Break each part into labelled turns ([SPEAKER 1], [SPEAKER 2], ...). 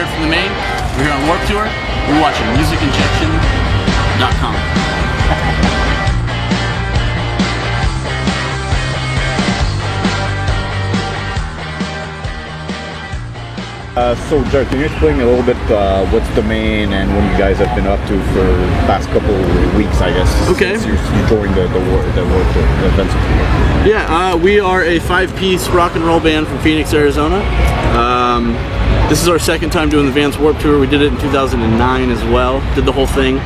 [SPEAKER 1] here from the main. We're here on Warped Tour. We're watching MusicInjection.com.
[SPEAKER 2] So Jared, can you explain a little bit what's the main and what you guys have been up to for the past couple of weeks, I guess,
[SPEAKER 1] okay.
[SPEAKER 2] since you joined the events?
[SPEAKER 1] Yeah, we are a 5-piece rock and roll band from Phoenix, Arizona. This is our second time doing the Vans Warped Tour. We did it in 2009 as well, did the whole thing.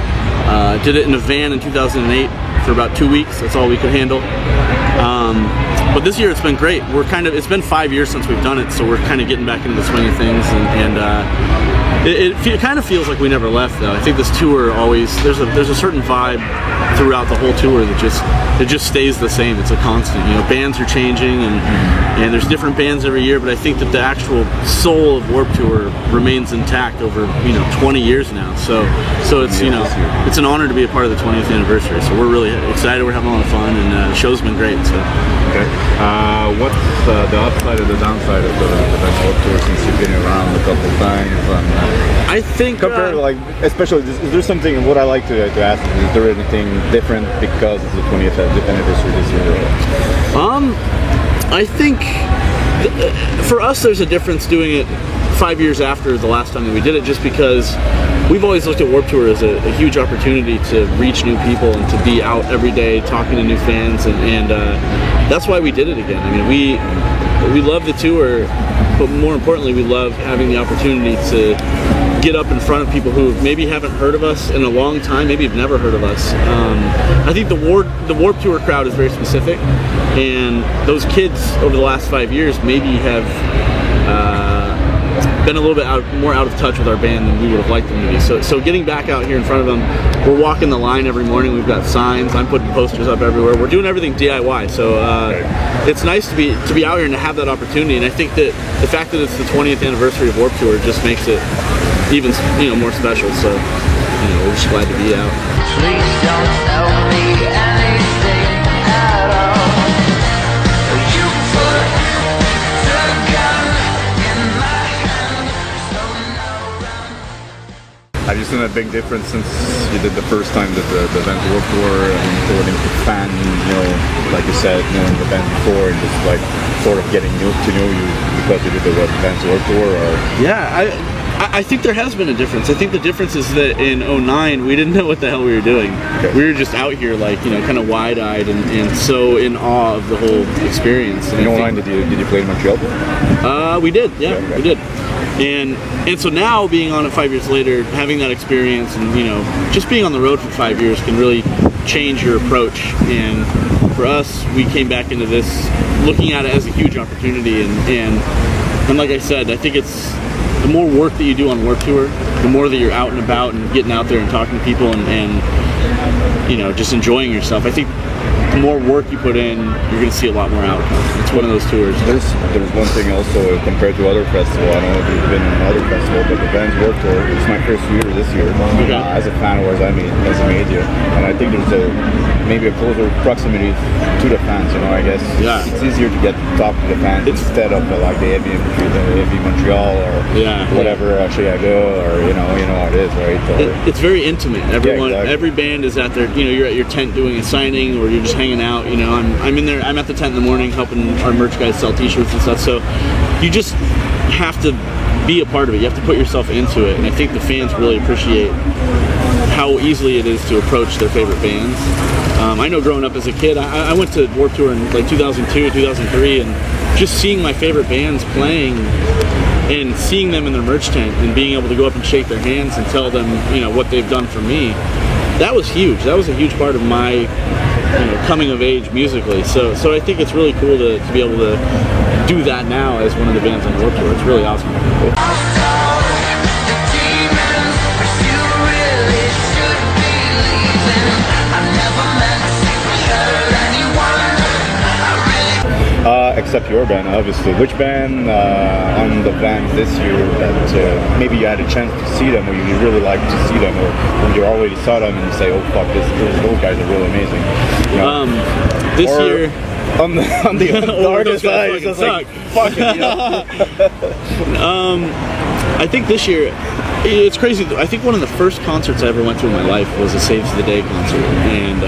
[SPEAKER 1] Did it in a van in 2008 for about 2 weeks, that's all we could handle. But this year it's been great. It's been 5 years since we've done it, so we're kind of getting back into the swing of things, and it kind of feels like we never left though. I think this tour always, there's a certain vibe throughout the whole tour that just stays the same. It's a constant, you know, bands are changing and there's different bands every year, but I think that the actual soul of Warped Tour remains intact over, you know, 20 years now. So it's, you know, it's an honor to be a part of the 20th anniversary. So we're really excited. We're having a lot of fun, and the show's been great. So.
[SPEAKER 2] Okay. What's the upside or the downside of the Warped Tour since you've been around a couple of times?
[SPEAKER 1] I think
[SPEAKER 2] compared to, like, especially, is there something? What I like to ask is there anything different because it's the 20th anniversary this year?
[SPEAKER 1] I think for us there's a difference doing it 5 years after the last time that we did it, just because we've always looked at Warped Tour as a huge opportunity to reach new people and to be out every day talking to new fans, and that's why we did it again. I mean, we love the tour, but more importantly we love having the opportunity to get up in front of people who maybe haven't heard of us in a long time, maybe have never heard of us. I think the Warped Tour crowd is very specific, and those kids over the last 5 years maybe have been a little bit more out of touch with our band than we would have liked them to be. So getting back out here in front of them, we're walking the line every morning. We've got signs. I'm putting posters up everywhere. We're doing everything DIY. So it's nice to be out here and to have that opportunity. And I think that the fact that it's the 20th anniversary of Warped Tour just makes it even, you know, more special. So, you know, we're just glad to be out.
[SPEAKER 3] Please don't tell me anything at all. You put the gun in my hand, so no run.
[SPEAKER 2] Have you seen a big difference since you did the first time that the Vans Warped Tour, and according to fans, you know, like you said, knowing the band before and just like sort of getting to know you because you did the Vans Warped Tour? Or
[SPEAKER 1] Yeah, I think there has been a difference. I think the difference is that in 2009 we didn't know what the hell we were doing. Okay. We were just out here, like, you know, kind of wide-eyed and so in awe of the whole experience. And
[SPEAKER 2] in 2009, did you play in Montreal?
[SPEAKER 1] We did, yeah,
[SPEAKER 2] okay.
[SPEAKER 1] We did. And so now, being on it 5 years later, having that experience, and, you know, just being on the road for 5 years can really change your approach. And for us, we came back into this looking at it as a huge opportunity, and like I said, I think it's the more work that you do on Warped Tour, the more that you're out and about and getting out there and talking to people and you know, just enjoying yourself. I think the more work you put in, you're going to see a lot more outcome. It's one of those tours.
[SPEAKER 2] There's one thing also compared to other festivals. I don't know if you've been in other festivals, but the Vans Warped Tour, it's my first year this year.
[SPEAKER 1] Okay.
[SPEAKER 2] As a fan, or as a media, and I think there's maybe a closer proximity to the fans. You know, I guess it's easier to get to talk to the fans instead of like the heavy Montreal or whatever Chicago, or you know how it is, right?
[SPEAKER 1] It's very intimate. Everyone,
[SPEAKER 2] exactly.
[SPEAKER 1] Every band is at their, you know, you're at your tent doing a signing, or you're just hanging out. You know, I'm in there. I'm at the tent in the morning helping our merch guys sell T-shirts and stuff. So you just have to be a part of it. You have to put yourself into it, and I think the fans really appreciate how easily it is to approach their favorite bands. I know growing up as a kid, I went to Warped Tour in like 2002, 2003, and just seeing my favorite bands playing and seeing them in their merch tent and being able to go up and shake their hands and tell them, you know, what they've done for me, that was huge. That was a huge part of my, you know, coming of age musically. So I think it's really cool to be able to do that now as one of the bands on Warped Tour. It's really awesome. Except your band, obviously. Which band on the Vans this year that maybe you had a chance to see them, or you really like to see them, or when you already saw them and you say, oh fuck, those guys are really amazing? You know? This year,
[SPEAKER 2] on the darker side, it's just like, fuck it, you know?
[SPEAKER 1] I think this year, it's crazy. I think one of the first concerts I ever went to in my life was a Saves the Day concert, and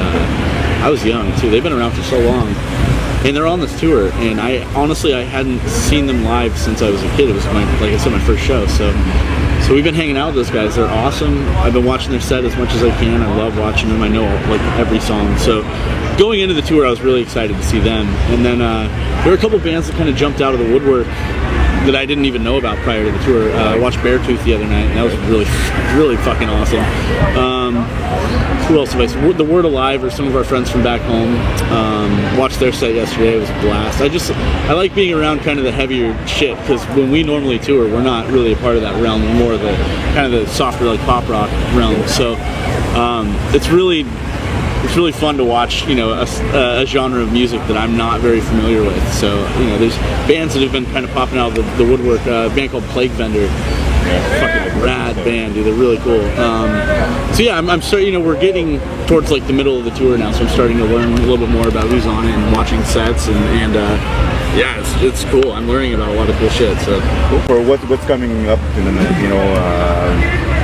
[SPEAKER 1] I was young too. They've been around for so long, and they're on this tour. And I hadn't seen them live since I was a kid. It was like I said, my first show. So we've been hanging out with those guys. They're awesome. I've been watching their set as much as I can. I love watching them. I know like every song. So going into the tour, I was really excited to see them. And then there were a couple bands that kind of jumped out of the woodwork that I didn't even know about prior to the tour. I watched Beartooth the other night, and that was really fucking awesome. Who else have I seen? The Word Alive are some of our friends from back home. Watched their set yesterday. It was a blast. I like being around kind of the heavier shit, because when we normally tour, we're not really a part of that realm. We're more of the kind of the softer, like pop rock realm. So it's really fun to watch, you know, a genre of music that I'm not very familiar with. So, you know, there's bands that have been kind of popping out of the woodwork. A band called Plague Vendor, fucking rad band, dude. They're really cool. So yeah, I'm starting. You know, we're getting towards like the middle of the tour now, so I'm starting to learn a little bit more about who's on it and watching sets, and yeah, it's cool. I'm learning about a lot of cool shit. So cool.
[SPEAKER 2] For what's coming up in the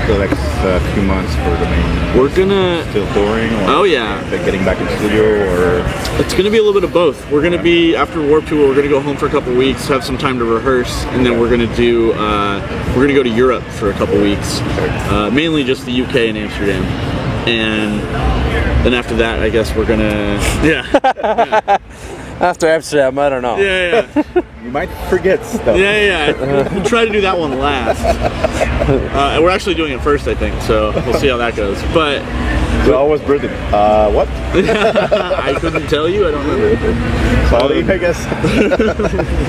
[SPEAKER 2] the next few months for the main?
[SPEAKER 1] We're gonna
[SPEAKER 2] still touring, or
[SPEAKER 1] oh yeah,
[SPEAKER 2] getting back in the studio, or
[SPEAKER 1] it's gonna be a little bit of both. We're gonna be after Warped Tour. We're gonna go home for a couple weeks, have some time to rehearse, and then we're gonna go to Europe for a couple weeks, mainly just the UK and Amsterdam, and then after that, I guess we're gonna yeah.
[SPEAKER 4] After Amsterdam, I don't know.
[SPEAKER 1] Yeah.
[SPEAKER 2] you might forget stuff.
[SPEAKER 1] Yeah. We'll try to do that one last. And we're actually doing it first, I think, so we'll see how that goes. But
[SPEAKER 2] so I was Britain. What?
[SPEAKER 1] I couldn't tell you. I don't remember.
[SPEAKER 2] Sorry, I guess.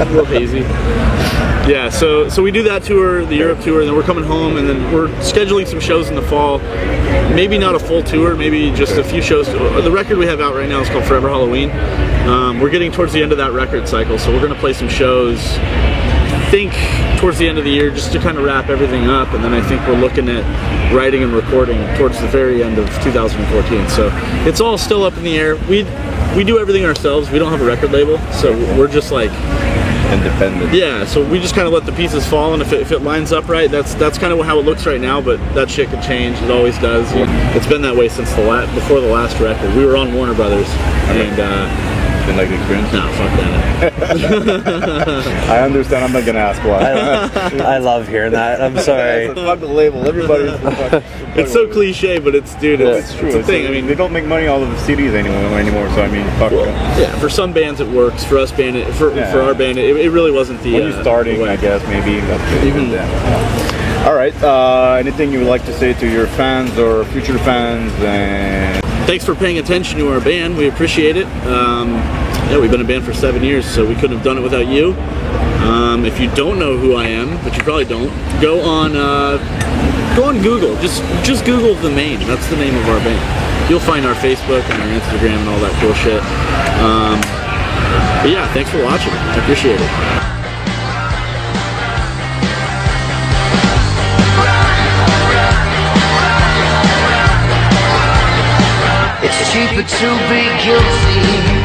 [SPEAKER 1] A little hazy. Yeah. So we do that tour, the Europe tour, and then we're coming home, and then we're scheduling some shows in the fall. Maybe not a full tour, maybe just a few shows. The record we have out right now is called Forever Halloween. We're getting towards the end of that record cycle, so we're going to play some shows, I think, towards the end of the year, just to kind of wrap everything up, and then I think we're looking at writing and recording towards the very end of 2014. So it's all still up in the air. We do everything ourselves. We don't have a record label, so we're just like
[SPEAKER 2] independent.
[SPEAKER 1] Yeah, so we just kind of let the pieces fall, and if it lines up right, that's kind of how it looks right now. But that shit could change. It always does. It's been that way since before the last record. We were on Warner Brothers, and
[SPEAKER 2] didn't like the experience.
[SPEAKER 1] No, fuck that.
[SPEAKER 2] I understand. I'm not gonna ask why.
[SPEAKER 4] I love hearing that. I'm sorry.
[SPEAKER 2] It's a fucking label. Everybody's
[SPEAKER 1] it's so cliche, but it's dude.
[SPEAKER 2] It's true.
[SPEAKER 1] It's a thing. I mean,
[SPEAKER 2] they don't make money out of the CDs anymore. So I mean, fuck.
[SPEAKER 1] Well, yeah, for some bands it works. For us, for our band, it really wasn't the.
[SPEAKER 2] When you're starting, I guess maybe that's good. All right. Anything you would like to say to your fans or future fans? And
[SPEAKER 1] thanks for paying attention to our band. We appreciate it. Yeah, we've been a band for 7 years, so we couldn't have done it without you. If you don't know who I am, but you probably don't, go on Google. Just Google The Main. That's the name of our band. You'll find our Facebook and our Instagram and all that cool shit. But yeah, thanks for watching. I appreciate it.
[SPEAKER 3] It's cheaper to be guilty